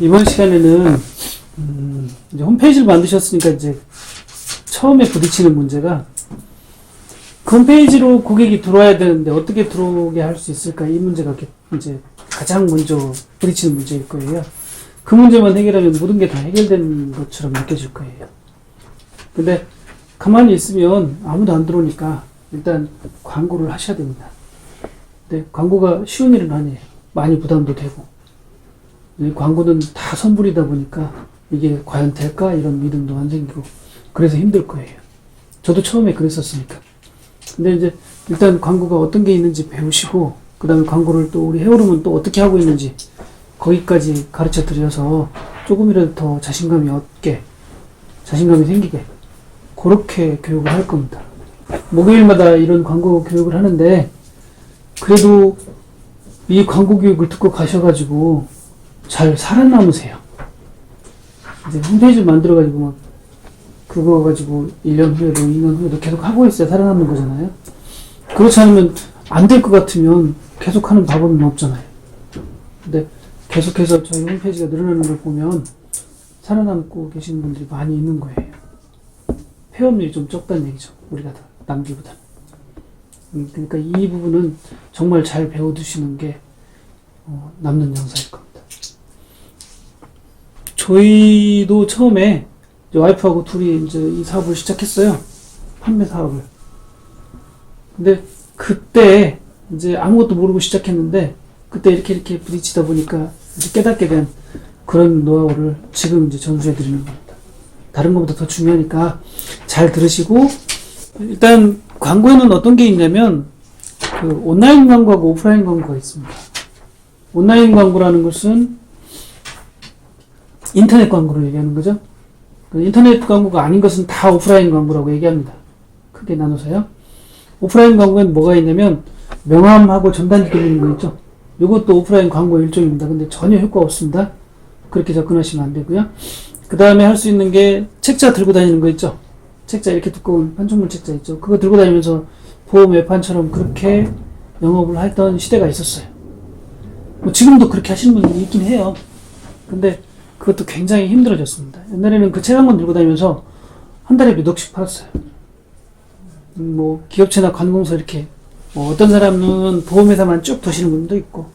이번 시간에는 이제 홈페이지를 만드셨으니까 이제 처음에 부딪히는 문제가 그 홈페이지로 고객이 들어와야 되는데 어떻게 들어오게 할 수 있을까, 이 문제가 이제 가장 먼저 부딪히는 문제일 거예요. 그 문제만 해결하면 모든 게 다 해결된 것처럼 느껴질 거예요. 근데 가만히 있으면 아무도 안 들어오니까 일단 광고를 하셔야 됩니다. 근데 광고가 쉬운 일은 아니에요. 많이 부담도 되고, 이 광고는 다 선불이다 보니까 이게 과연 될까, 이런 믿음도 안 생기고, 그래서 힘들 거예요. 저도 처음에 그랬었으니까. 근데 이제 일단 광고가 어떤 게 있는지 배우시고, 그 다음에 광고를 또 우리 헤어룸은 또 어떻게 하고 있는지 거기까지 가르쳐 드려서 조금이라도 더 자신감이 생기게 그렇게 교육을 할 겁니다. 목요일마다 이런 광고 교육을 하는데, 그래도 이 광고 교육을 듣고 가셔가지고 잘 살아남으세요. 이제 홈페이지 만들어가지고 막 그거 가지고 1년 후에도 2년 후에도 계속 하고 있어야 살아남는 거잖아요. 그렇지 않으면 안 될 것 같으면 계속 하는 방법은 없잖아요. 근데 계속해서 저희 홈페이지가 늘어나는 걸 보면 살아남고 계시는 분들이 많이 있는 거예요. 폐업률이 좀 적다는 얘기죠. 우리가 남기보다. 그러니까 이 부분은 정말 잘 배워두시는 게 남는 영상일 겁니다. 저희도 처음에 이제 와이프하고 둘이 이제 이 사업을 시작했어요. 판매 사업을. 근데 그때 이제 아무것도 모르고 시작했는데, 그때 이렇게 부딪히다 보니까 이제 깨닫게 된 그런 노하우를 지금 이제 전수해 드리는 겁니다. 다른 것보다 더 중요하니까 잘 들으시고, 일단 광고에는 어떤 게 있냐면 그 온라인 광고하고 오프라인 광고가 있습니다. 온라인 광고라는 것은 인터넷 광고를 얘기하는 거죠. 인터넷 광고가 아닌 것은 다 오프라인 광고라고 얘기합니다. 크게 나눠서요. 오프라인 광고에는 뭐가 있냐면 명함하고 전단지 돌리는 거 있죠. 이것도 오프라인 광고 일종입니다. 근데 전혀 효과 없습니다. 그렇게 접근하시면 안 되고요. 그 다음에 할 수 있는 게 책자 들고 다니는 거 있죠. 책자, 이렇게 두꺼운 판촉물 책자 있죠. 그거 들고 다니면서 보험 외판처럼 그렇게 영업을 했던 시대가 있었어요. 뭐 지금도 그렇게 하시는 분이 있긴 해요. 근데 그것도 굉장히 힘들어졌습니다. 옛날에는 그 책 한 권 들고 다니면서 한 달에 몇 억씩 팔았어요. 뭐 기업체나 관공서 이렇게, 뭐 어떤 사람은 보험회사만 쭉 도시는 분도 있고,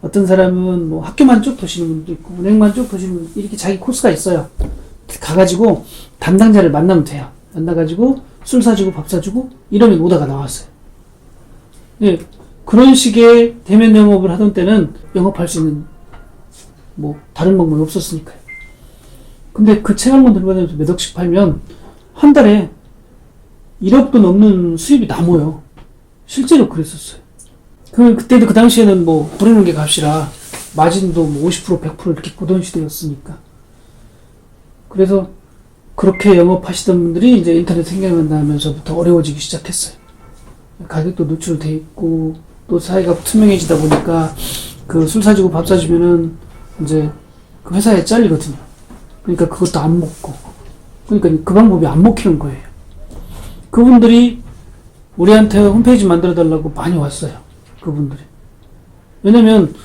어떤 사람은 뭐 학교만 쭉 도시는 분도 있고, 은행만 쭉 도시는 분도, 이렇게 자기 코스가 있어요. 가가지고 담당자를 만나면 돼요. 만나가지고 술 사주고 밥 사주고 이러면 오다가 나왔어요. 예, 그런 식의 대면 영업을 하던 때는 영업할 수 있는 뭐 다른 방법이 없었으니까요. 근데 그 책 한 권 들고 다니면서 몇 억씩 팔면 한 달에 1억도 넘는 수입이 남아요. 실제로 그랬었어요. 그때도 그 당시에는 뭐 부르는 게 값이라 마진도 뭐 50% 100% 이렇게 고던 시대였으니까. 그래서 그렇게 영업하시던 분들이 이제 인터넷 생겨난다면서부터 어려워지기 시작했어요. 가격도 노출돼 있고, 또 사회가 투명해지다 보니까 그 술 사주고 밥 사주면은 이제 그 회사에 잘리거든요. 그러니까 그것도 안 먹고, 그러니까 그 방법이 안 먹히는 거예요. 그분들이 우리한테 홈페이지 만들어 달라고 많이 왔어요. 그분들이. 왜냐면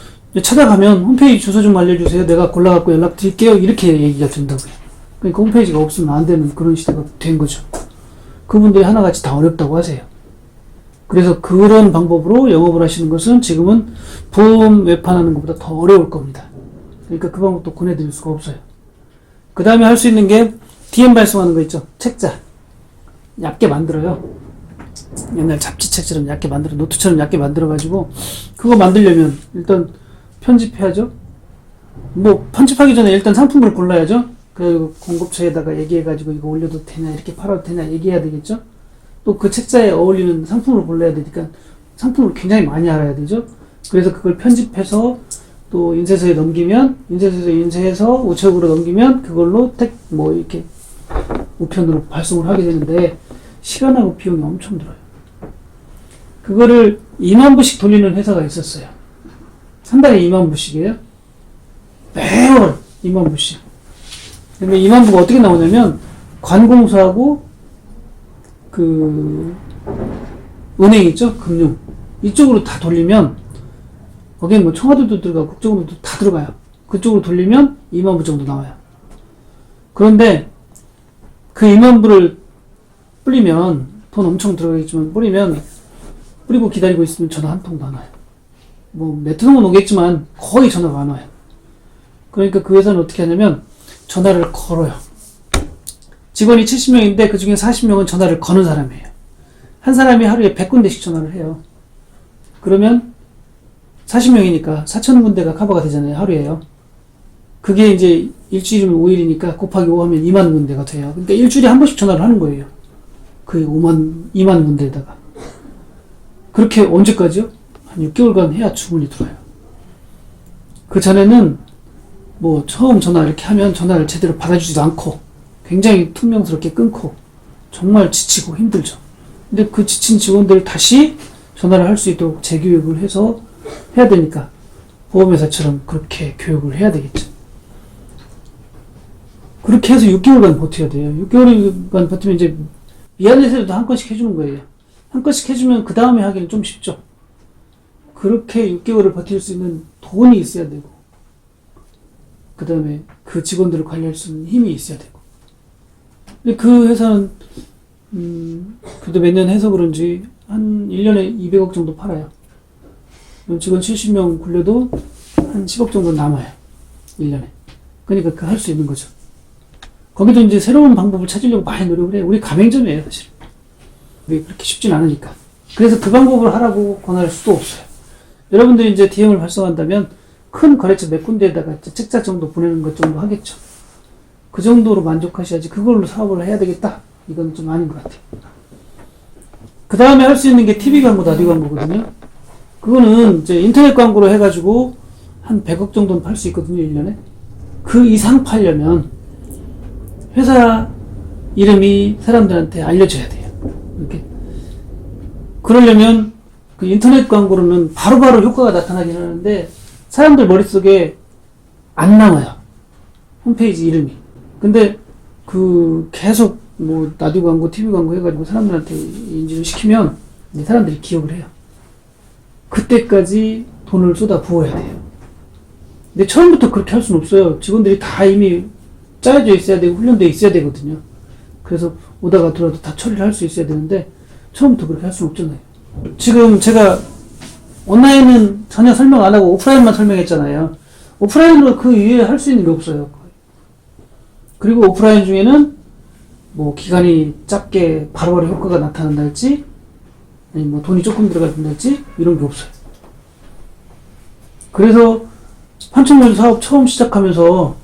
찾아가면 홈페이지 주소 좀 알려주세요. 내가 골라갖고 연락 드릴게요. 이렇게 얘기가 된다고요. 그러니까 홈페이지가 없으면 안 되는 그런 시대가 된 거죠. 그분들이 하나같이 다 어렵다고 하세요. 그래서 그런 방법으로 영업을 하시는 것은 지금은 보험 외판하는 것보다 더 어려울 겁니다. 그러니까 그 방법도 권해드릴 수가 없어요. 그 다음에 할 수 있는 게 DM 발송하는 거 있죠. 책자. 얇게 만들어요. 옛날 잡지책처럼 얇게 만들어, 노트처럼 얇게 만들어가지고, 그거 만들려면 일단 편집해야죠. 뭐 편집하기 전에 일단 상품을 골라야죠. 그리고 공급처에다가 얘기해가지고 이거 올려도 되냐, 이렇게 팔아도 되냐 얘기해야 되겠죠. 또 그 책자에 어울리는 상품을 골라야 되니까 상품을 굉장히 많이 알아야 되죠. 그래서 그걸 편집해서 또 인쇄소에 넘기면, 인쇄소에서 인쇄해서 우체국으로 넘기면 그걸로 뭐 이렇게 우편으로 발송을 하게 되는데 시간하고 비용이 엄청 들어요. 그거를 2만 부씩 돌리는 회사가 있었어요. 한 달에 2만 부씩이에요. 매월 2만 부씩. 근데 2만 부가 어떻게 나오냐면 관공서하고 그 은행 있죠? 금융. 이쪽으로 다 돌리면 거기에 뭐 청와대도 들어가고 국정원도 다 들어가요. 그쪽으로 돌리면 2만 부 정도 나와요. 그런데 그 2만 부를 뿌리면 돈 엄청 들어가겠지만 뿌리고 기다리고 있으면 전화 한 통도 안 와요. 뭐 몇 통은 오겠지만 거의 전화가 안 와요. 그러니까 그 회사는 어떻게 하냐면 전화를 걸어요. 직원이 70명인데 그 중에 40명은 전화를 거는 사람이에요. 한 사람이 하루에 100군데씩 전화를 해요. 그러면 40명이니까 4,000군데가 커버가 되잖아요. 하루에요. 그게 이제 일주일이면 5일이니까 곱하기 5 하면 2만 군데가 돼요. 그러니까 일주일에 한 번씩 전화를 하는 거예요. 그 2만 군데에다가. 그렇게 언제까지요? 한 6개월간 해야 주문이 들어와요. 그 전에는 뭐 처음 전화 이렇게 하면 전화를 제대로 받아주지도 않고 굉장히 퉁명스럽게 끊고 정말 지치고 힘들죠. 근데 그 지친 직원들을 다시 전화를 할 수 있도록 재교육을 해서 해야 되니까 보험회사처럼 그렇게 교육을 해야 되겠죠. 그렇게 해서 6개월간 버텨야 돼요. 6개월간 버티면 이제 미안해서도 한 건씩 해주는 거예요. 한 건씩 해주면 그 다음에 하기는 좀 쉽죠. 그렇게 6개월을 버틸 수 있는 돈이 있어야 되고 그 다음에 그 직원들을 관리할 수 있는 힘이 있어야 되고. 근데 그 회사는 그래도 몇 년 해서 그런지 한 1년에 200억 정도 팔아요. 직원 70명 굴려도 한 10억 정도 남아요. 1년에. 그러니까 그 할 수 있는 거죠. 거기도 이제 새로운 방법을 찾으려고 많이 노력을 해요. 우리 가맹점이에요, 사실. 우리 그렇게 쉽진 않으니까. 그래서 그 방법을 하라고 권할 수도 없어요. 여러분들이 이제 D형을 발송한다면 큰 거래처 몇 군데에다가 책자 정도 보내는 것 정도 하겠죠. 그 정도로 만족하셔야지 그걸로 사업을 해야 되겠다. 이건 좀 아닌 것 같아요. 그 다음에 할 수 있는 게 TV 광고, 라디오 광고거든요. 그거는 이제 인터넷 광고로 해가지고 한 100억 정도는 팔 수 있거든요, 1년에. 그 이상 팔려면 회사 이름이 사람들한테 알려져야 돼요. 이렇게. 그러려면 그 인터넷 광고로는 바로바로 효과가 나타나긴 하는데 사람들 머릿속에 안 남아요. 홈페이지 이름이. 근데 그 계속 뭐 라디오 광고, TV 광고 해가지고 사람들한테 인지를 시키면 사람들이 기억을 해요. 그때까지 돈을 쏟아 부어야 돼요. 근데 처음부터 그렇게 할 수는 없어요. 직원들이 다 이미 짜여져 있어야 되고 훈련되어 있어야 되거든요. 그래서 오다가 들어도 다 처리를 할 수 있어야 되는데 처음부터 그렇게 할 수는 없잖아요. 지금 제가 온라인은 전혀 설명 안 하고 오프라인만 설명했잖아요. 오프라인으로 그 이외에 할 수 있는 게 없어요. 그리고 오프라인 중에는 뭐 기간이 짧게 바로바로 효과가 나타난다 할지 아니 뭐 돈이 조금 들어간다 할지 이런 게 없어요. 그래서 판촉물 사업 처음 시작하면서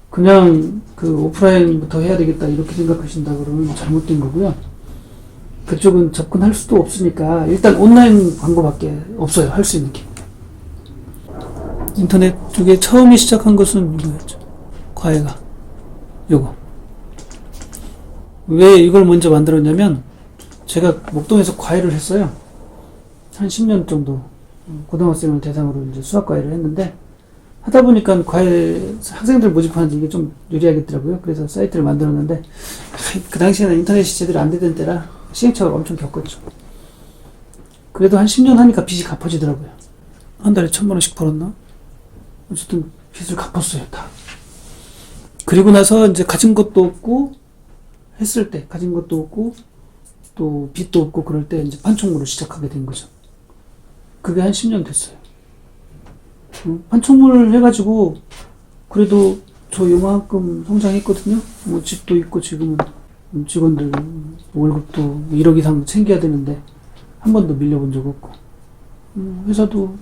그냥 그 오프라인부터 해야 되겠다 이렇게 생각하신다 그러면 잘못된 거고요. 그쪽은 접근할 수도 없으니까 일단 온라인 광고밖에 없어요. 할 수 있는 게. 인터넷 쪽에 처음에 시작한 것은 이거였죠. 과외가. 요거. 왜 이걸 먼저 만들었냐면 제가 목동에서 과외를 했어요. 한 10년 정도 고등학생을 대상으로 이제 수학 과외를 했는데 하다 보니까 과외 학생들 모집하는데 이게 좀 유리하겠더라고요. 그래서 사이트를 만들었는데 그 당시에는 인터넷이 제대로 안 되던 때라 시행착오를 엄청 겪었죠. 그래도 한 10년 하니까 빚이 갚아지더라고요. 한 달에 1,000만 원씩 벌었나? 어쨌든 빚을 갚았어요, 다. 그리고 나서 이제 가진 것도 없고 했을 때 가진 것도 없고 또 빚도 없고 그럴 때 이제 판촉물을 시작하게 된 거죠. 그게 한 10년 됐어요. 판촉물을 해가지고 그래도 저 요만큼 성장했거든요. 뭐 집도 있고 지금은 직원들 월급도 1억 이상 챙겨야 되는데 한 번도 밀려본 적 없고 회사도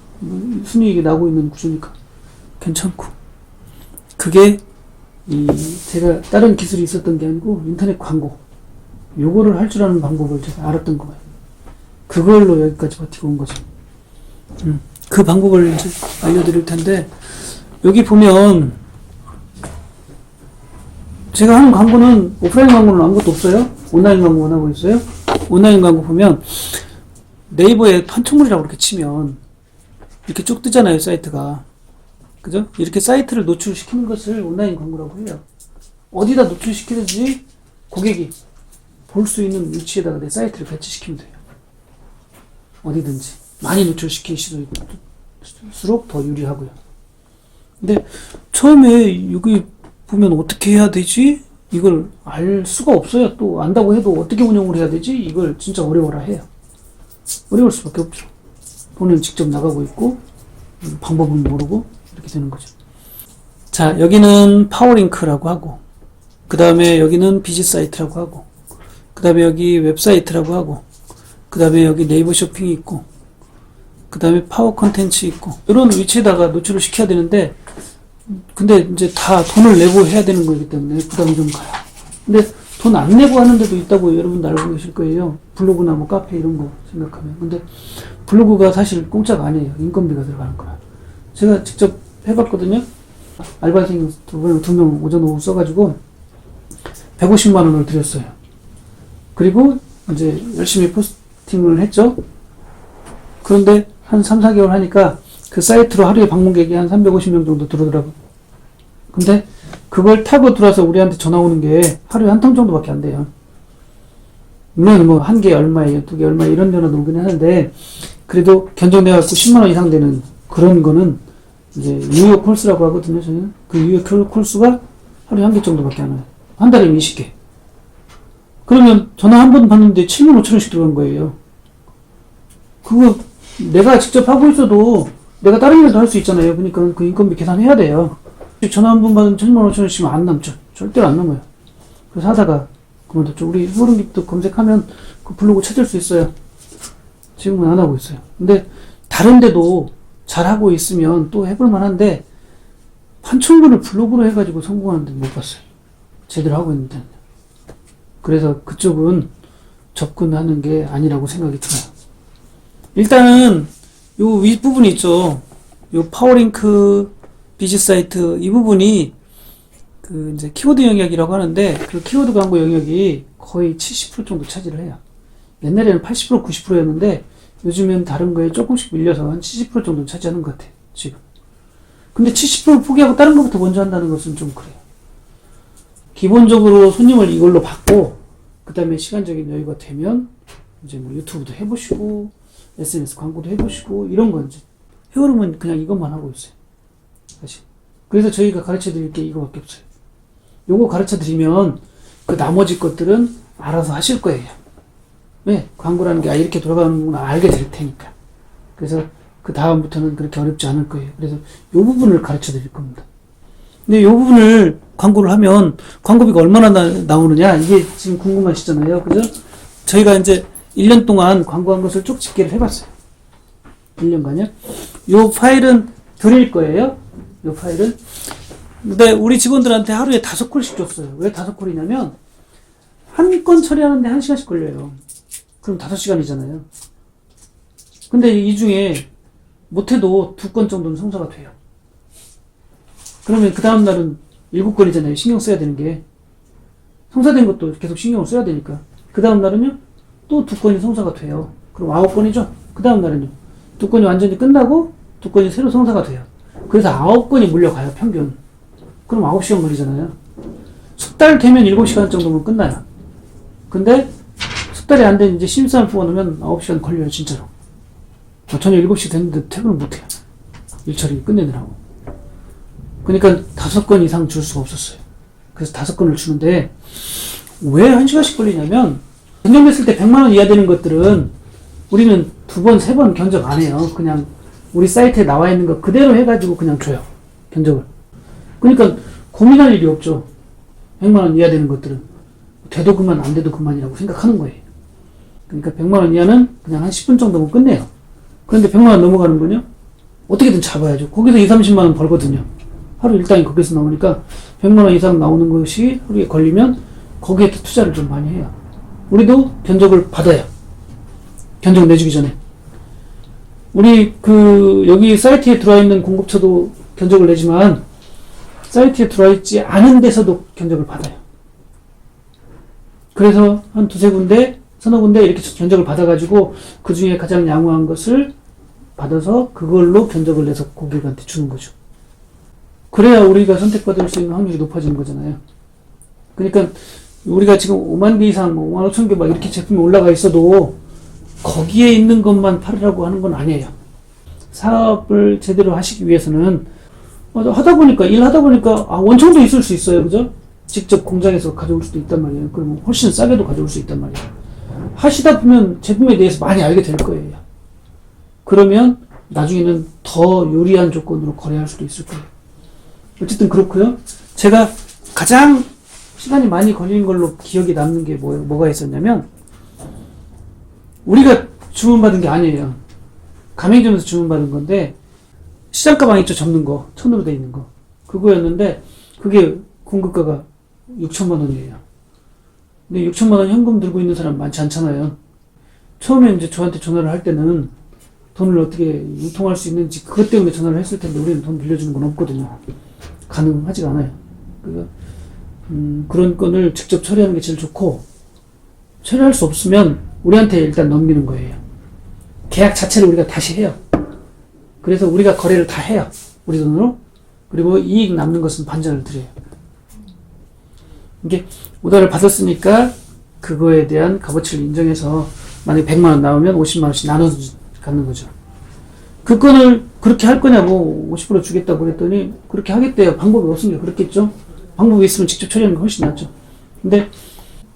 순이익이 나고 있는 구조니까 괜찮고 그게 제가 다른 기술이 있었던 게 아니고 인터넷 광고 요거를 할 줄 아는 방법을 제가 알았던 거예요. 그걸로 여기까지 버티고 온 거죠. 그 방법을 이제 알려드릴 텐데 여기 보면 제가 하는 광고는 오프라인 광고는 아무것도 없어요. 온라인 광고만 하고 있어요. 온라인 광고 보면 네이버에 판촉물이라고 이렇게 치면 이렇게 쭉 뜨잖아요, 사이트가. 그죠? 이렇게 사이트를 노출시키는 것을 온라인 광고라고 해요. 어디다 노출시키든지 고객이 볼 수 있는 위치에다가 내 사이트를 배치시키면 돼요. 어디든지. 많이 노출시키실수록 더 유리하고요. 근데 처음에 여기 보면 어떻게 해야 되지? 이걸 알 수가 없어요. 또 안다고 해도 어떻게 운영을 해야 되지? 이걸 진짜 어려워라 해요. 어려울 수밖에 없죠. 돈은 직접 나가고 있고 방법은 모르고 이렇게 되는 거죠. 자, 여기는 파워링크라고 하고, 그 다음에 여기는 비즈 사이트라고 하고, 그 다음에 여기 웹사이트라고 하고, 그 다음에 여기 네이버 쇼핑이 있고, 그 다음에 파워 컨텐츠 있고, 이런 위치에다가 노출을 시켜야 되는데, 근데 이제 다 돈을 내고 해야 되는 거기 때문에 부담이 좀 가요. 근데 돈 안 내고 하는 데도 있다고 여러분도 알고 계실 거예요. 블로그나 뭐 카페 이런 거 생각하면. 근데 블로그가 사실 공짜가 아니에요. 인건비가 들어가는 거야. 제가 직접 해봤거든요. 알바생 두 명 오전 오후 써가지고 150만 원을 드렸어요. 그리고 이제 열심히 포스팅을 했죠. 그런데 한 3, 4개월 하니까 그 사이트로 하루에 방문객이 한 350명 정도 들어오더라고요. 근데 그걸 타고 들어와서 우리한테 전화 오는 게 하루에 한 통 정도밖에 안 돼요. 물론 뭐 한 개 얼마예요, 두 개 얼마예요 이런 전화도 오긴 하는데, 그래도 견적내갖고 10만 원 이상 되는 그런 거는 이제 유효 콜수라고 하거든요. 저는 그 유효 콜수가 하루에 한 개 정도밖에 안 와요. 한 달에 20개. 그러면 전화 한 번 받는데 7만 5천 원씩 들어간 거예요. 그거 내가 직접 하고 있어도 내가 다른 일도 할 수 있잖아요. 그러니까 그 인건비 계산해야 돼요. 전화 한 번 받으면 7만 5천 원씩은 안 남죠. 절대로 안 남아요. 그래서 하다가 그만뒀죠. 우리 소름기도 검색하면 그 블로그 찾을 수 있어요. 지금은 안 하고 있어요. 근데 다른 데도 잘하고 있으면 또 해볼 만한데, 판촉물을 블로그로 해가지고 성공하는 데는 못 봤어요. 제대로 하고 있는 데는. 그래서 그쪽은 접근하는 게 아니라고 생각이 들어요. 일단은 요 윗부분이 있죠. 요 파워링크 비즈 사이트 이 부분이 그 이제 키워드 영역이라고 하는데, 그 키워드 광고 영역이 거의 70% 정도 차지를 해요. 옛날에는 80% 90%였는데 요즘엔 다른 거에 조금씩 밀려서 한 70% 정도 차지하는 것 같아요, 지금. 근데 70% 포기하고 다른 것부터 먼저 한다는 것은 좀 그래요. 기본적으로 손님을 이걸로 받고, 그 다음에 시간적인 여유가 되면 이제 뭐 유튜브도 해보시고 SNS 광고도 해보시고 이런 건지, 헤어름은 그냥 이것만 하고 있어요, 사실. 그래서 저희가 가르쳐 드릴 게 이거밖에 없어요. 요거 가르쳐 드리면 그 나머지 것들은 알아서 하실 거예요. 왜? 광고라는 게 이렇게 돌아가는구나 알게 될 테니까. 그래서 그 다음부터는 그렇게 어렵지 않을 거예요. 그래서 요 부분을 가르쳐 드릴 겁니다. 근데 요 부분을 광고를 하면 광고비가 얼마나 나오느냐, 이게 지금 궁금하시잖아요. 그죠? 저희가 이제 1년 동안 광고한 것을 쭉 집계를 해봤어요. 1년간요. 요 파일은 드릴 거예요. 요 파일은. 근데 우리 직원들한테 하루에 5콜씩 줬어요. 왜 5콜이냐면, 한 건 처리하는데 1시간씩 걸려요. 그럼 5시간이잖아요. 근데 이 중에 못해도 2건 정도는 성사가 돼요. 그러면 그 다음날은 7건이잖아요. 신경 써야 되는 게. 성사된 것도 계속 신경을 써야 되니까. 그 다음날은요, 또 2건이 성사가 돼요. 그럼 9건이죠? 그 다음날은요, 2건이 완전히 끝나고 2건이 새로 성사가 돼요. 그래서 9건이 물려가요, 평균. 그럼 9시간 걸리잖아요. 석 달 되면 7시간 정도면 끝나요. 근데 석 달이 안 된 이제 신입사원 뽑아놓으면 9시간 걸려요, 진짜로. 저녁 7시 됐는데 퇴근을 못해요. 일처리 끝내느라고. 그러니까 5건 이상 줄 수가 없었어요. 그래서 5건을 주는데, 왜 1시간씩 걸리냐면, 견적냈을 때 100만원 이하 되는 것들은 우리는 2번, 3번 견적 안 해요. 그냥 우리 사이트에 나와 있는 거 그대로 해가지고 그냥 줘요, 견적을. 그러니까 고민할 일이 없죠. 100만원 이하 되는 것들은 돼도 그만 안 돼도 그만이라고 생각하는 거예요. 그러니까 100만원 이하는 그냥 한 10분 정도면 끝내요. 그런데 100만원 넘어가는 건요, 어떻게든 잡아야죠. 거기서 2, 30만원 벌거든요. 하루 일당이 거기서 나오니까 100만원 이상 나오는 것이 하루에 걸리면 거기에 투자를 좀 많이 해요. 우리도 견적을 받아요. 견적 내주기 전에. 우리 여기 사이트에 들어와 있는 공급처도 견적을 내지만, 사이트에 들어와 있지 않은 데서도 견적을 받아요. 그래서 한 2, 3군데, 서너 군데 이렇게 견적을 받아가지고 그 중에 가장 양호한 것을 받아서 그걸로 견적을 내서 고객한테 주는 거죠. 그래야 우리가 선택받을 수 있는 확률이 높아지는 거잖아요. 그러니까 우리가 지금 5만 개 이상, 5만 5천 개 막 이렇게 제품이 올라가 있어도 거기에 있는 것만 팔으라고 하는 건 아니에요. 사업을 제대로 하시기 위해서는 하다 보니까, 일하다 보니까, 원청도 있을 수 있어요. 그죠? 직접 공장에서 가져올 수도 있단 말이에요. 그러면 훨씬 싸게도 가져올 수 있단 말이에요. 하시다 보면 제품에 대해서 많이 알게 될 거예요. 그러면 나중에는 더 유리한 조건으로 거래할 수도 있을 거예요. 어쨌든 그렇고요. 제가 가장 시간이 많이 걸리는 걸로 기억에 남는 게 뭐가 있었냐면, 우리가 주문받은 게 아니에요. 가맹점에서 주문받은 건데, 시장 가방 있죠? 접는 거. 천으로 돼 있는 거. 그거였는데, 그게 공급가가 6천만 원이에요. 근데 6천만 원 현금 들고 있는 사람 많지 않잖아요. 처음에 이제 저한테 전화를 할 때는 돈을 어떻게 유통할 수 있는지 그것 때문에 전화를 했을 텐데, 우리는 돈 빌려주는 건 없거든요. 가능하지가 않아요. 그래서 그런 건을 직접 처리하는 게 제일 좋고, 처리할 수 없으면 우리한테 일단 넘기는 거예요. 계약 자체를 우리가 다시 해요. 그래서 우리가 거래를 다 해요. 우리 돈으로. 그리고 이익 남는 것은 반전을 드려요. 이게 오더를 받았으니까 그거에 대한 값어치를 인정해서 만약에 100만 원 나오면 50만 원씩 나눠서 갖는 거죠. 그 건을 그렇게 할 거냐고 50% 주겠다고 그랬더니 그렇게 하겠대요. 방법이 없으니까 그렇겠죠. 방법이 있으면 직접 처리하는 게 훨씬 낫죠. 근데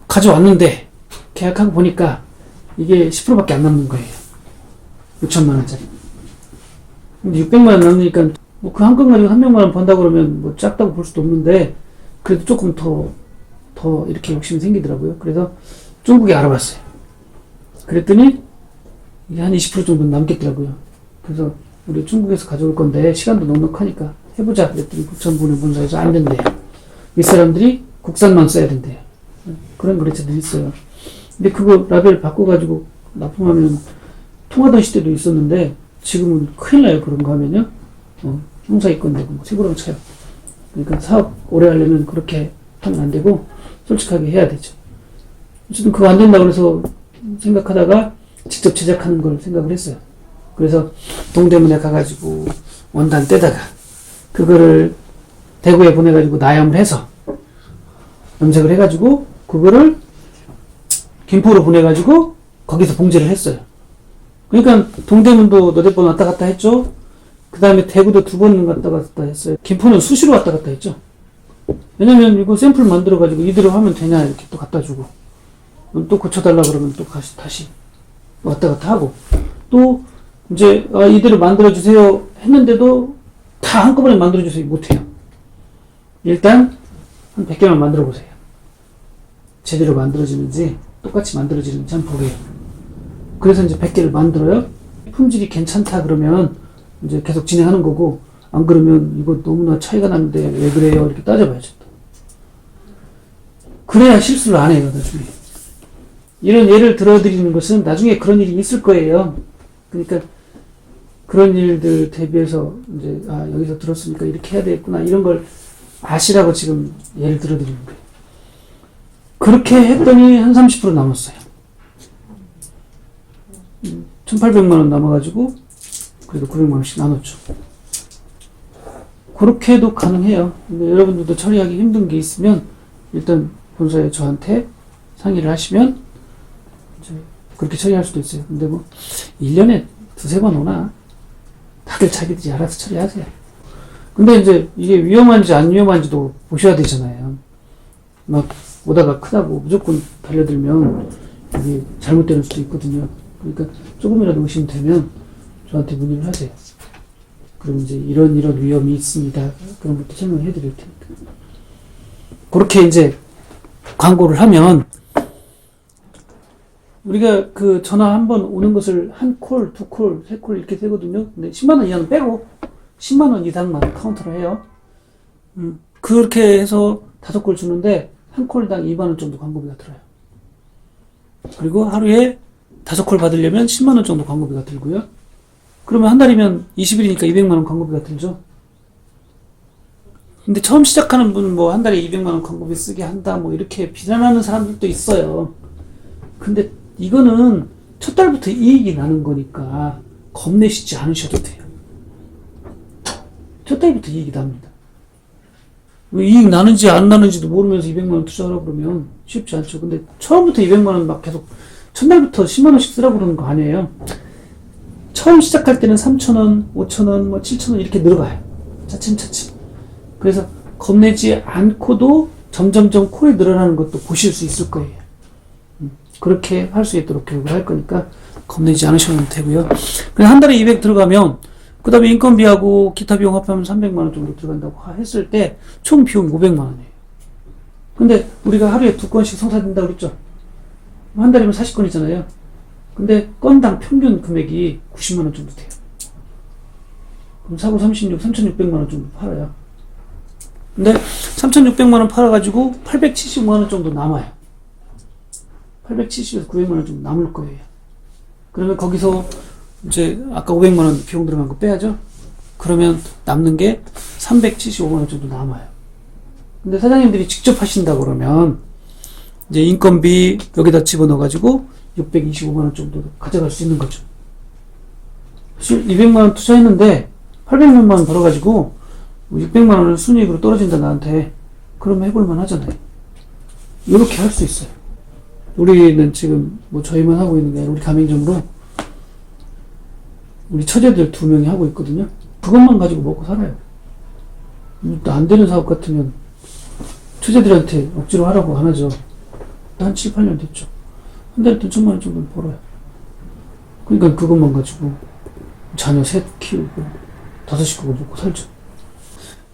가져왔는데 계약하고 보니까 이게 10%밖에 안 남는 거예요. 6천만 원짜리. 근데 600만 원 남으니까 뭐 그 한 건 가지고 300만 원 번다 그러면 뭐 작다고 볼 수도 없는데, 그래도 조금 더 이렇게 욕심이 생기더라고요. 그래서 중국에 알아봤어요. 그랬더니 이게 한 20% 정도 남겠더라고요. 그래서 우리 중국에서 가져올 건데 시간도 넉넉하니까 해보자 그랬더니 국천부는 본사에서 안 된대요. 윗사람들이 국산만 써야 된대요. 그런 거래처들이 있어요. 근데 그거 라벨 바꿔가지고 납품하면 통하던 시대도 있었는데, 지금은 큰일 나요. 그런 거 하면요. 형사이권 되고 뭐 세고랑 차요. 그러니까 사업 오래 하려면 그렇게 하면 안 되고 솔직하게 해야 되죠. 어쨌든 그거 안 된다고 그래서 생각하다가 직접 제작하는 걸 생각을 했어요. 그래서 동대문에 가가지고 원단 떼다가 그거를 대구에 보내가지고 나염을 해서 염색을 해가지고 그거를 김포로 보내가지고 거기서 봉제를 했어요. 그러니까 동대문도 너댓 번 왔다 갔다 했죠. 그 다음에 대구도 2번 왔다 갔다 했어요. 김포는 수시로 왔다 갔다 했죠. 왜냐면 이거 샘플 만들어가지고 이대로 하면 되냐 이렇게 또 갖다 주고, 또 고쳐달라 그러면 또 다시 왔다 갔다 하고, 또 이제 이대로 만들어주세요 했는데도 다 한꺼번에 만들어주세요 못해요. 일단 한 100개만 만들어보세요. 제대로 만들어지는지 똑같이 만들어지는지 한번 보게요. 그래서 이제 100개를 만들어요. 품질이 괜찮다 그러면 이제 계속 진행하는 거고, 안 그러면 이거 너무나 차이가 나는데 왜 그래요? 이렇게 따져봐야죠. 그래야 실수를 안 해요, 나중에. 이런 예를 들어드리는 것은 나중에 그런 일이 있을 거예요. 그러니까 그런 일들 대비해서 이제 여기서 들었으니까 이렇게 해야 되겠구나 이런 걸 아시라고 지금 예를 들어드리는 거예요. 그렇게 했더니 한 30% 남았어요. 1,800만 원 남아가지고 그래도 900만 원씩 나눴죠. 그렇게 해도 가능해요. 근데 여러분들도 처리하기 힘든 게 있으면 일단 본사에 저한테 상의를 하시면 이제 그렇게 처리할 수도 있어요. 근데 뭐 1년에 2-3번 오나 다들 자기들이 알아서 처리하세요. 근데 이제 이게 위험한지 안 위험한지도 보셔야 되잖아요. 막 오다가 크다고 무조건 달려들면 이게 잘못되는 수도 있거든요. 그러니까 조금이라도 의심되면 저한테 문의를 하세요. 그럼 이제 이런 위험이 있습니다. 그런 것도 설명해 드릴 테니까. 그렇게 이제 광고를 하면 우리가 그 전화 한 번 오는 것을 한 콜, 2콜, 3콜 이렇게 되거든요. 근데 10만 원 이하는 빼고 10만 원 이상만 카운트를 해요. 그렇게 해서 5콜 주는데 한 콜당 2만 원 정도 광고비가 들어요. 그리고 하루에 5콜 받으려면 10만 원 정도 광고비가 들고요. 그러면 한 달이면 20일이니까 200만 원 광고비가 들죠. 근데 처음 시작하는 분은 뭐 한 달에 200만 원 광고비 쓰게 한다 뭐 이렇게 비난하는 사람들도 있어요. 근데 이거는 첫 달부터 이익이 나는 거니까 겁내시지 않으셔도 돼요. 첫 달부터 이익이 납니다. 왜 이익 나는지 안 나는지도 모르면서 200만 원 투자하라고 그러면 쉽지 않죠. 근데 처음부터 200만 원 막 계속 첫날부터 10만 원씩 쓰라고 그러는 거 아니에요. 처음 시작할 때는 3,000원, 5,000원, 뭐 7,000원 이렇게 늘어가요. 차츰차츰. 그래서 겁내지 않고도 점점점 콜이 늘어나는 것도 보실 수 있을 거예요. 그렇게 할 수 있도록 교육을 할 거니까 겁내지 않으셔도 되고요. 그래서 한 달에 200 들어가면 그 다음에 인건비하고 기타 비용 합하면 300만 원 정도 들어간다고 했을 때 총 비용이 500만 원이에요. 근데 우리가 하루에 2건씩 성사된다고 그랬죠. 한 달이면 40건이잖아요. 근데 건당 평균 금액이 90만 원 정도 돼요. 그럼 4, 9, 36, 3,600만 원 정도 팔아요. 근데 3,600만 원 팔아가지고 875만 원 정도 남아요. 870에서 900만 원 정도 남을 거예요. 그러면 거기서 이제 아까 500만 원 비용 들어간 거 빼야죠. 그러면 남는 게 375만 원 정도 남아요. 근데 사장님들이 직접 하신다 그러면 이제 인건비 여기다 집어넣어가지고 625만 원 정도 가져갈 수 있는 거죠. 사실 200만 원 투자했는데 800만 원 벌어가지고 600만 원을 순이익으로 떨어진다 나한테. 그러면 해볼만 하잖아요. 이렇게 할 수 있어요. 우리는 지금 뭐 저희만 하고 있는 게 아니라 우리 가맹점으로 우리 처제들 2명이 하고 있거든요. 그것만 가지고 먹고 살아요. 또 안 되는 사업 같으면 처제들한테 억지로 하라고 안 하죠. 한 7, 8년 됐죠. 한 달에 돈 1,000만 원 정도 벌어요. 그러니까 그것만 가지고 자녀 셋 키우고 5식구가 먹고 살죠.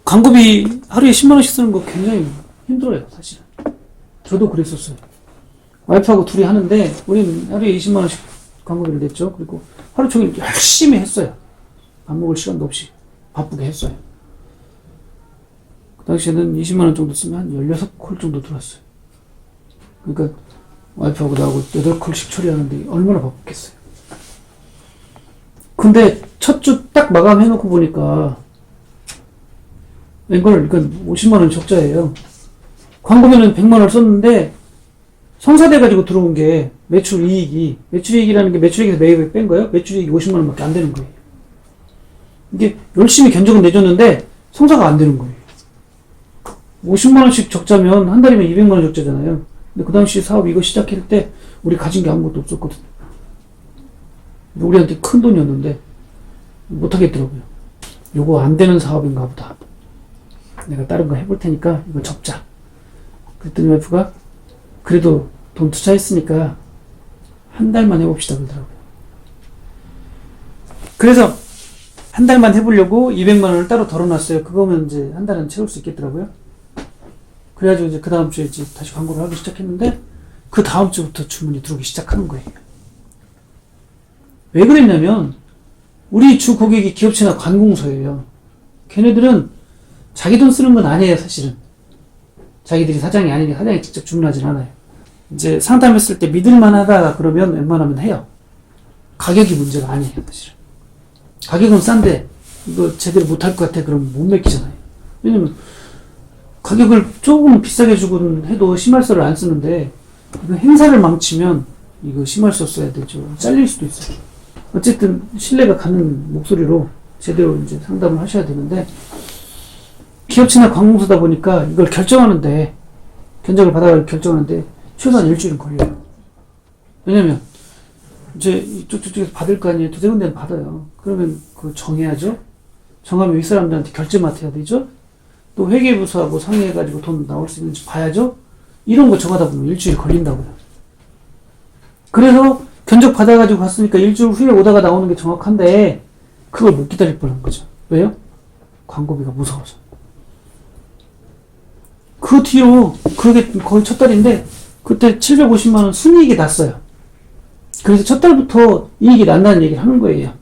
광고비 하루에 10만 원씩 쓰는 거 굉장히 힘들어요, 사실은. 저도 그랬었어요. 와이프하고 둘이 하는데 우리는 하루에 20만 원씩 광고비를 냈죠. 그리고 하루 종일 열심히 했어요. 밥 먹을 시간도 없이 바쁘게 했어요. 그 당시에는 20만 원 정도 쓰면 한 16콜 정도 들어왔어요. 그러니까 와이프하고 나하고 8콜씩 처리하는데 얼마나 바쁘겠어요. 근데 첫 주 딱 마감해놓고 보니까 웬걸, 그러니까 50만 원 적자예요. 광고비는 100만 원을 썼는데 성사돼가지고 들어온 게 매출이익이라는 게 매출이익에서 매입을 뺀 거예요. 매출이익이 50만 원밖에 안 되는 거예요. 이게 열심히 견적은 내줬는데 성사가 안 되는 거예요. 50만 원씩 적자면 한 달이면 200만 원 적자잖아요. 근데 그 당시 사업 이거 시작할 때 우리 가진 게 아무것도 없었거든요. 우리한테 큰 돈이었는데 못하겠더라고요. 요거 안 되는 사업인가 보다. 내가 다른 거 해볼 테니까 이거 접자. 그랬더니 와이프가 그래도 돈 투자했으니까 한 달만 해봅시다 그러더라고요. 그래서 한 달만 해보려고 200만 원을 따로 덜어놨어요. 그거면 이제 한 달은 채울 수 있겠더라고요. 그래가지고 이제 그 다음 주에 이제 다시 광고를 하기 시작했는데 그 다음 주부터 주문이 들어오기 시작하는 거예요. 왜 그랬냐면 우리 주 고객이 기업체나 관공서예요. 걔네들은 자기 돈 쓰는 건 아니에요, 사실은. 자기들이 사장이 아니니까 사장이 직접 주문하진 않아요. 이제 상담했을 때 믿을만하다 그러면 웬만하면 해요. 가격이 문제가 아니에요, 사실은. 가격은 싼데 이거 제대로 못할 것 같아 그러면 못 맡기잖아요. 왜냐면 가격을 조금 비싸게 주고는 해도 심할서를 안 쓰는데 이거 행사를 망치면 이거 심할서 써야 되죠. 잘릴 수도 있어요. 어쨌든 신뢰가 가는 목소리로 제대로 이제 상담을 하셔야 되는데 기업체나 관공서다 보니까 이걸 결정하는데 견적을 받아가 결정하는데 최소한 일주일은 걸려요. 왜냐면 이제 이쪽에서 받을 거 아니에요. 두세 군데는 받아요. 그러면 그거 정해야죠. 정하면 윗사람들한테 결제 맡아야 되죠. 또 회계부서하고 상의해가지고 돈 나올 수 있는지 봐야죠. 이런 거 정하다 보면 일주일 걸린다고요. 그래서 견적 받아가지고 갔으니까 일주일 후에 오다가 나오는 게 정확한데 그걸 못 기다릴 뻔한 거죠. 왜요? 광고비가 무서워서. 그 뒤로 그게 거의 첫 달인데 그때 750만 원 순이익이 났어요. 그래서 첫 달부터 이익이 난다는 얘기를 하는 거예요.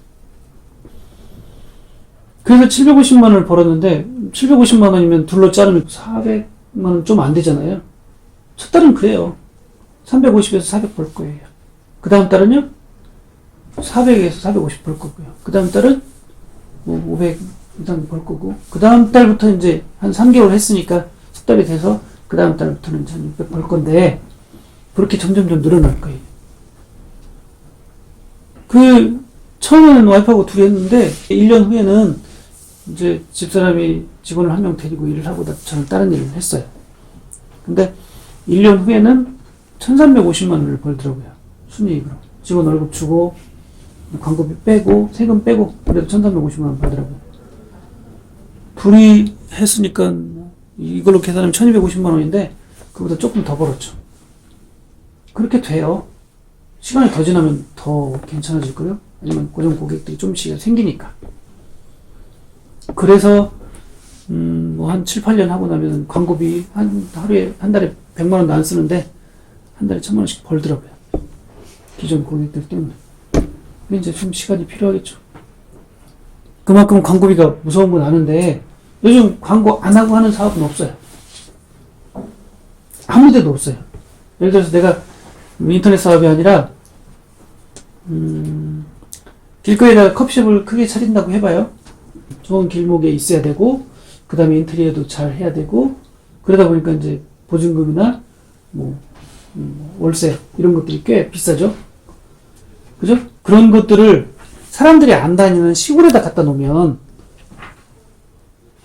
그래서 750만 원을 벌었는데 750만 원이면 둘러 자르면 400만 원 좀 안 되잖아요. 첫 달은 그래요. 350에서 400 벌 거예요. 그 다음 달은요 400에서 450 벌 거고요. 그 다음 달은 뭐 500 이상 벌 거고 그 다음 달부터 이제 한 3개월 했으니까 석 달이 돼서 그 다음 달부터는 이제 600 벌 건데 그렇게 점점점 늘어날 거예요. 처음에는 와이프하고 둘이 했는데 1년 후에는 이제 집사람이 직원을 한 명 데리고 일을 하고 저는 다른 일을 했어요. 근데 1년 후에는 1,350만 원을 벌더라고요. 순이익으로. 직원 월급 주고 광고비 빼고 세금 빼고 그래도 1,350만 원 벌더라고요. 둘이 했으니까 이걸로 계산하면 1250만 원인데 그보다 조금 더 벌었죠. 그렇게 돼요. 시간이 더 지나면 더 괜찮아질걸요? 아니면 고정 고객들이 좀씩 생기니까. 그래서 뭐 한 7, 8년 하고 나면 광고비 한 달에 100만 원도 안 쓰는데 한 달에 1000만 원씩 벌더라고요. 기존 고객들 때문에. 이제 좀 시간이 필요하겠죠. 그만큼 광고비가 무서운 건 아는데 요즘 광고 안 하고 하는 사업은 없어요. 아무 데도 없어요. 예를 들어서 내가 인터넷 사업이 아니라 길거리에다가 커피숍을 크게 차린다고 해봐요. 좋은 길목에 있어야 되고 그 다음에 인테리어도 잘 해야 되고 그러다 보니까 이제 보증금이나 월세 이런 것들이 꽤 비싸죠. 그죠? 그런 것들을 사람들이 안 다니는 시골에다 갖다 놓으면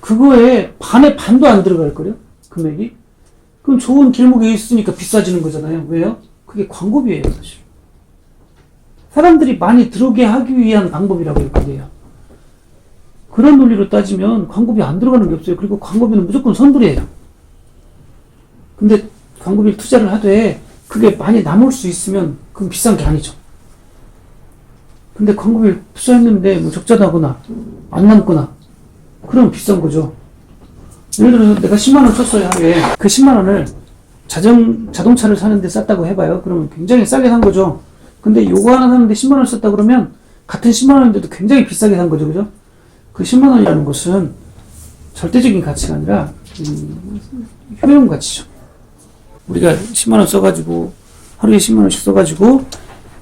그거에 반의 반도 안 들어갈걸요? 금액이? 그럼 좋은 길목에 있으니까 비싸지는 거잖아요. 왜요? 그게 광고비예요, 사실. 사람들이 많이 들어오게 하기 위한 방법이라고요, 그게요. 그런 논리로 따지면 광고비 안 들어가는 게 없어요. 그리고 광고비는 무조건 선불이에요. 근데 광고비를 투자를 하되 그게 많이 남을 수 있으면 그건 비싼 게 아니죠. 근데 광고비를 투자했는데 뭐 적자 나거나 안 남거나 그러면 비싼 거죠. 예를 들어서 내가 10만 원 썼어요, 하루에. 그 10만 원을 자동차를 사는데 쌌다고 해봐요. 그러면 굉장히 싸게 산 거죠. 근데 요거 하나 사는데 10만 원 썼다 그러면 같은 10만 원인데도 굉장히 비싸게 산 거죠, 그죠? 그 10만 원이라는 것은 절대적인 가치가 아니라 효용 가치죠. 우리가 10만 원 써가지고 하루에 10만 원씩 써가지고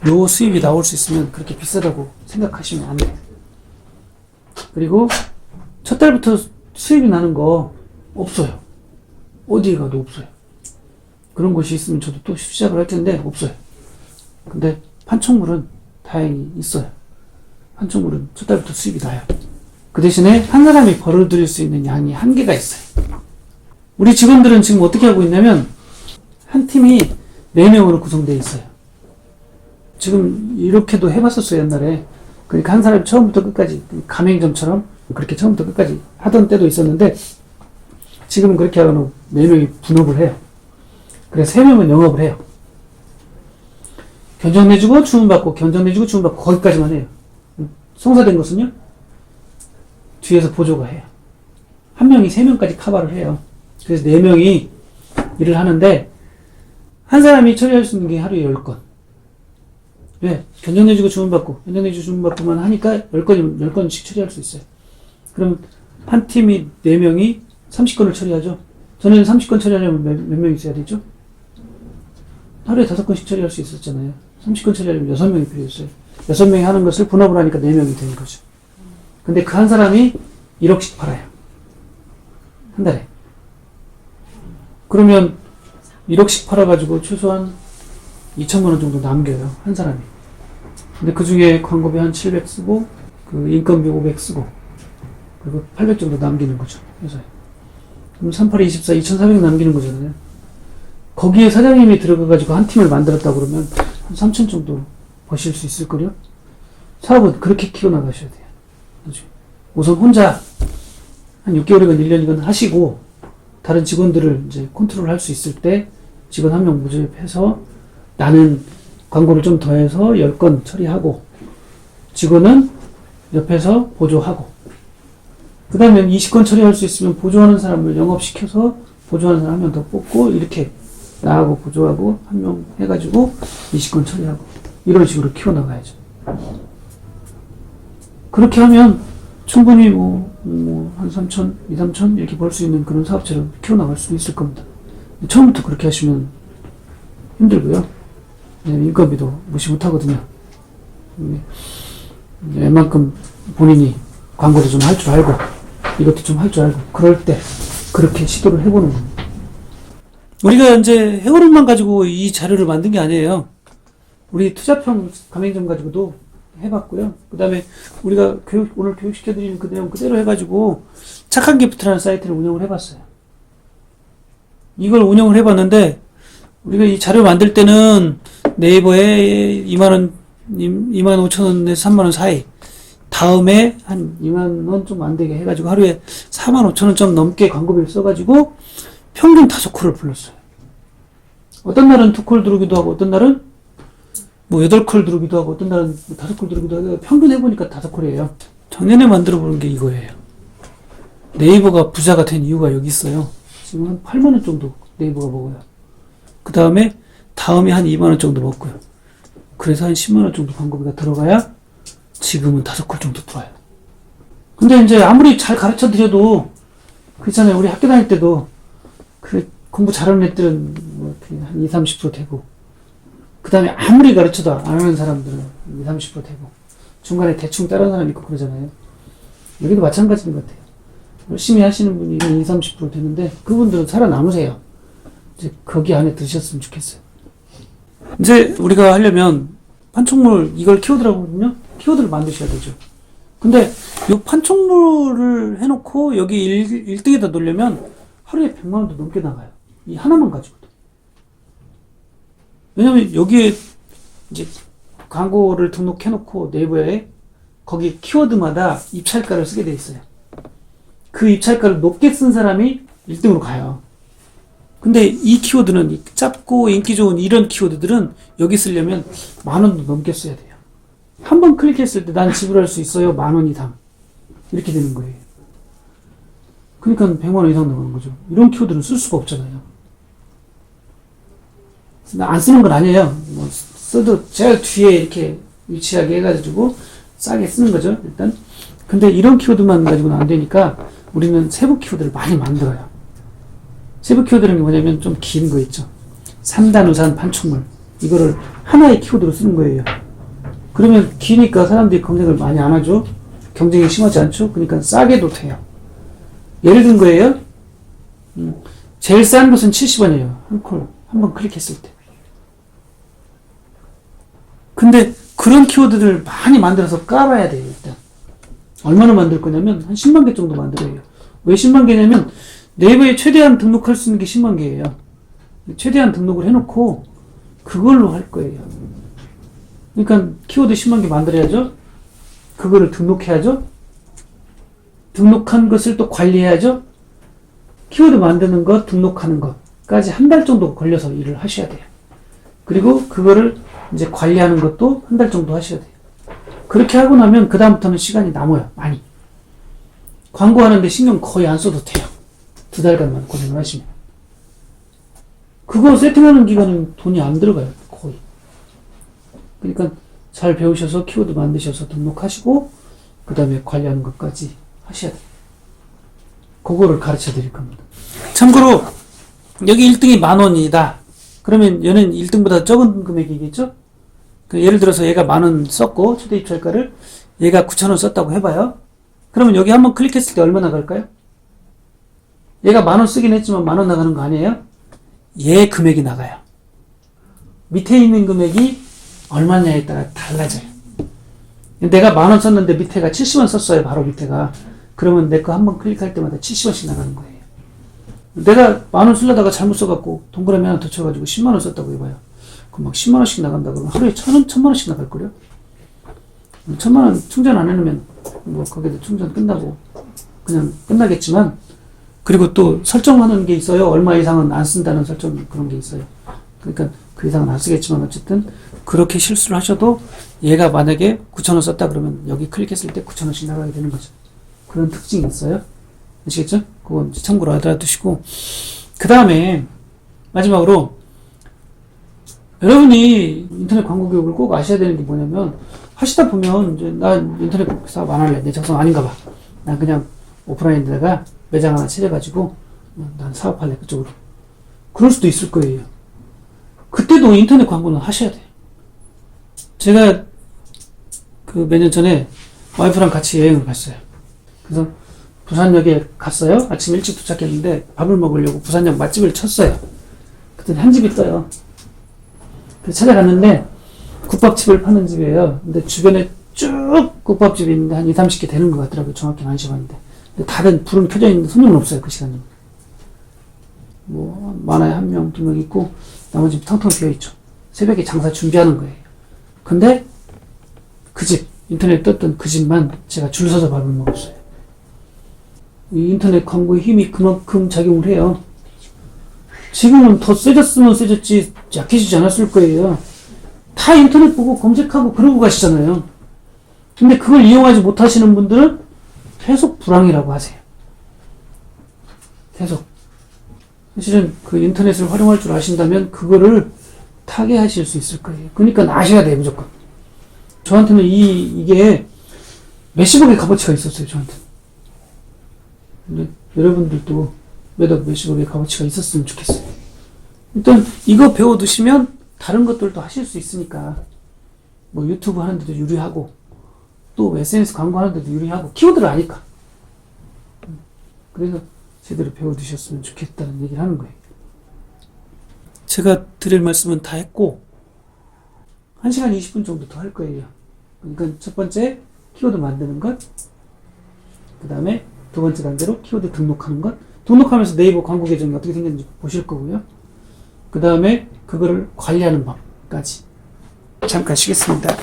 요 수입이 나올 수 있으면 그렇게 비싸다고 생각하시면 안 돼요. 그리고 첫 달부터 수입이 나는 거 없어요. 어디에 가도 없어요. 그런 곳이 있으면 저도 또 시작을 할 텐데 없어요. 근데 판촉물은 다행히 있어요. 판촉물은 첫 달부터 수입이 나요. 그 대신에 한 사람이 벌어들일 수 있는 양이 한계가 있어요. 우리 직원들은 지금 어떻게 하고 있냐면 한 팀이 4명으로 구성되어 있어요. 지금 이렇게도 해봤었어요, 옛날에. 그러니까 한 사람이 처음부터 끝까지 가맹점처럼 그렇게 처음부터 끝까지 하던 때도 있었는데 지금은 그렇게 하고 4명이 분업을 해요. 그래서 3명은 영업을 해요. 견적내주고 주문받고 견적내주고 주문받고 거기까지만 해요. 성사된 것은요 뒤에서 보조가 해요. 한 명이 3명까지 커버를 해요. 그래서 4명이 일을 하는데 한 사람이 처리할 수 있는 게 하루에 10건. 왜? 견적내주고 주문받고 견적내주고 주문받고만 하니까 10건씩 처리할 수 있어요. 그럼 한 팀이 4명이 30건을 처리하죠. 전에는 30건 처리하려면 몇 명 있어야 되죠? 하루에 5건씩 처리할 수 있었잖아요. 30건 처리하려면 6명이 필요했어요. 6명이 하는 것을 분업을 하니까 4명이 되는 거죠. 근데 그 한 사람이 1억씩 팔아요. 한 달에. 그러면 1억씩 팔아가지고 최소한 2천만 원 정도 남겨요. 한 사람이. 근데 그 중에 광고비 한 700 쓰고, 그 인건비 500 쓰고, 그리고 800 정도 남기는 거죠. 회사에. 그럼 38에 24, 2,400 남기는 거잖아요. 거기에 사장님이 들어가가지고 한 팀을 만들었다 그러면 한 3천 정도 버실 수 있을걸요? 사업은 그렇게 키워나가셔야 돼요. 우선 혼자 한 6개월이건 1년이건 하시고 다른 직원들을 이제 컨트롤 할 수 있을 때 직원 한 명 모집해서 나는 광고를 좀 더해서 10건 처리하고 직원은 옆에서 보조하고 그 다음에 20건 처리할 수 있으면 보조하는 사람을 영업시켜서 보조하는 사람 한 명 더 뽑고 이렇게 나하고 보조하고 한 명 해가지고 20건 처리하고 이런 식으로 키워나가야죠. 그렇게 하면 충분히 한 3천, 2, 3천 이렇게 벌 수 있는 그런 사업체를 키워나갈 수 있을 겁니다. 처음부터 그렇게 하시면 힘들고요. 인건비도 무시 못하거든요. 웬만큼 본인이 광고도 좀 할 줄 알고 이것도 좀 할 줄 알고 그럴 때 그렇게 시도를 해보는 겁니다. 우리가 이제 해오름만 가지고 이 자료를 만든 게 아니에요. 우리 투자평 가맹점 가지고도 해봤고요. 그 다음에 우리가 오늘 교육시켜드리는 그 내용 그대로 해가지고 착한 기프트라는 사이트를 운영을 해봤어요. 이걸 운영을 해봤는데 우리가 이 자료 만들 때는 네이버에 2만 5천 원에서 3만 원 사이 다음에 한 2만 원 좀 안 되게 해가지고 하루에 4만 5천 원 좀 넘게 광고비를 써가지고 평균 5콜을 불렀어요. 어떤 날은 2콜 들어오기도 하고, 어떤 날은 뭐 8콜 들어오기도 하고, 어떤 날은 5콜 들어오기도 하고, 평균 해보니까 5콜이에요. 작년에 만들어 보는 게 이거예요. 네이버가 부자가 된 이유가 여기 있어요. 지금 한 8만 원 정도 네이버가 먹어요. 그 다음에 한 2만 원 정도 먹고요. 그래서 한 10만 원 정도 광고비가 들어가야 지금은 5콜 정도 들어와요. 근데 이제 아무리 잘 가르쳐 드려도, 그렇잖아요. 우리 학교 다닐 때도 그 공부 잘하는 애들은 뭐 한 20, 30% 되고, 그 다음에 아무리 가르쳐도 안 하는 사람들은 20, 30% 되고, 중간에 대충 따르는 사람 있고 그러잖아요. 여기도 마찬가지인 것 같아요. 열심히 하시는 분이 20, 30% 되는데, 그분들은 살아남으세요. 이제 거기 안에 드셨으면 좋겠어요. 이제 우리가 하려면 판촉물 이걸 키워드라고 하거든요. 키워드를 만드셔야 되죠. 근데 이 판촉물을 해놓고 여기 1등에다 놓으려면 하루에 100만 원도 넘게 나가요. 이 하나만 가지고도. 왜냐면 여기에 이제 광고를 등록해놓고 네이버에 거기 키워드마다 입찰가를 쓰게 돼 있어요. 그 입찰가를 높게 쓴 사람이 1등으로 가요. 근데 이 키워드는 짧고 인기 좋은 이런 키워드들은 여기 쓰려면 10,000 원도 넘게 써야 돼요. 한 번 클릭했을 때 난 지불할 수 있어요. 10,000원 이상. 이렇게 되는 거예요. 그러니까 100만 원 이상 나가는 거죠. 이런 키워드는 쓸 수가 없잖아요. 안 쓰는 건 아니에요. 뭐 써도 제일 뒤에 이렇게 위치하게 해가지고 싸게 쓰는 거죠. 일단. 근데 이런 키워드만 가지고는 안 되니까 우리는 세부 키워드를 많이 만들어요. 세부 키워드는 뭐냐면 좀 긴 거 있죠. 산단, 우산, 판촉물. 이거를 하나의 키워드로 쓰는 거예요. 그러면 기니까 사람들이 검색을 많이 안 하죠. 경쟁이 심하지 않죠. 그러니까 싸게도 돼요. 예를 든 거예요. 제일 싼 것은 70원이에요. 한 콜. 한 번 클릭했을 때. 근데 그런 키워드를 많이 만들어서 깔아야 돼요. 일단. 얼마나 만들 거냐면 한 10만 개 정도 만들어야 해요. 왜 10만 개냐면 네이버에 최대한 등록할 수 있는 게 10만 개예요. 최대한 등록을 해놓고 그걸로 할 거예요. 그러니까 키워드 10만 개 만들어야죠. 그거를 등록해야죠. 등록한 것을 또 관리해야죠. 키워드 만드는 것, 등록하는 것까지 한 달 정도 걸려서 일을 하셔야 돼요. 그리고 그거를 이제 관리하는 것도 한 달 정도 하셔야 돼요. 그렇게 하고 나면 그 다음부터는 시간이 남아요. 많이. 광고하는데 신경 거의 안 써도 돼요. 2달간만 고생을 하시면. 그거 세팅하는 기간은 돈이 안 들어가요. 거의. 그러니까 잘 배우셔서 키워드 만드셔서 등록하시고 그 다음에 관리하는 것까지 하셔야 돼요. 그거를 가르쳐 드릴 겁니다. 참고로 여기 1등이 10,000원이다. 그러면 얘는 1등보다 적은 금액이겠죠? 예를 들어서 얘가 10,000원 썼고 최대 입찰가를 얘가 9,000원 썼다고 해봐요. 그러면 여기 한번 클릭했을 때 얼마 나갈까요? 얘가 10,000원 쓰긴 했지만 10,000원 나가는 거 아니에요? 얘 금액이 나가요. 밑에 있는 금액이 얼마냐에 따라 달라져요. 내가 10,000원 썼는데 밑에가 70원 썼어요. 바로 밑에가. 그러면 내 거 한번 클릭할 때마다 70원씩 나가는 거예요. 내가 10,000원 쓰려다가 잘못 써갖고 동그라미 하나 더 쳐가지고 10만원 썼다고 해봐요. 그럼 막 10만원씩 나간다 그러면 하루에 1,000원, 1,000만원씩 나갈걸요? 1,000만원 충전 안 해놓으면 뭐 거기도 충전 끝나고 그냥 끝나겠지만, 그리고 또 설정하는 게 있어요. 얼마 이상은 안 쓴다는 설정 그런 게 있어요. 그러니까 그 이상은 안 쓰겠지만 어쨌든 그렇게 실수를 하셔도 얘가 만약에 9,000원 썼다 그러면 여기 클릭했을 때 9,000원씩 나가게 되는 거죠. 그런 특징이 있어요. 아시겠죠? 그건 참고로 알아두시고, 그 다음에 마지막으로 여러분이 인터넷 광고 교육을 꼭 아셔야 되는 게 뭐냐면, 하시다 보면 이제 나 인터넷 사업 안 할래, 내 적성 아닌가 봐, 난 그냥 오프라인에다가 매장 하나 차려가지고 난 사업할래 그쪽으로, 그럴 수도 있을 거예요. 그때도 인터넷 광고는 하셔야 돼요. 제가 그 몇 년 전에 와이프랑 같이 여행을 갔어요. 그래서 부산역에 갔어요. 아침 일찍 도착했는데 밥을 먹으려고 부산역 맛집을 쳤어요. 그때 한 집이 떠요. 그래서 찾아갔는데 국밥집을 파는 집이에요. 근데 주변에 쭉 국밥집이 있는데 한 20, 30개 되는 것 같더라고요. 정확히는 안 시간인데. 다른 불은 켜져 있는데 손님은 없어요. 그 시간에. 뭐 많아야 1명, 2명 있고 나머지 텅텅 비어 있죠. 새벽에 장사 준비하는 거예요. 근데 그 집 인터넷 떴던 그 집만 제가 줄 서서 밟은 거 없어요. 이 인터넷 광고의 힘이 그만큼 작용을 해요. 지금은 더 세졌으면 세졌지 약해지지 않았을 거예요. 다 인터넷 보고 검색하고 그러고 가시잖아요. 근데 그걸 이용하지 못하시는 분들은 계속 불황이라고 하세요. 계속. 사실은 그 인터넷을 활용할 줄 아신다면 그거를 타개하실 수 있을 거예요. 그러니까 아셔야 돼요, 무조건. 저한테는 이게 몇십억의 값어치가 있었어요, 저한테는. 근데 여러분들도 몇십억의 값어치가 있었으면 좋겠어요. 일단 이거 배워두시면 다른 것들도 하실 수 있으니까 뭐 유튜브 하는데도 유리하고 또 SNS 광고 하는데도 유리하고 키워드를 아니까. 그래서 제대로 배워두셨으면 좋겠다는 얘기를 하는 거예요. 제가 드릴 말씀은 다 했고 1시간 20분 정도 더 할 거예요. 그러니까 첫 번째 키워드 만드는 것, 그 다음에 두 번째 단계로 키워드 등록하는 것, 등록하면서 네이버 광고 계정이 어떻게 생겼는지 보실 거고요. 그 다음에 그거를 관리하는 법까지. 잠깐 쉬겠습니다.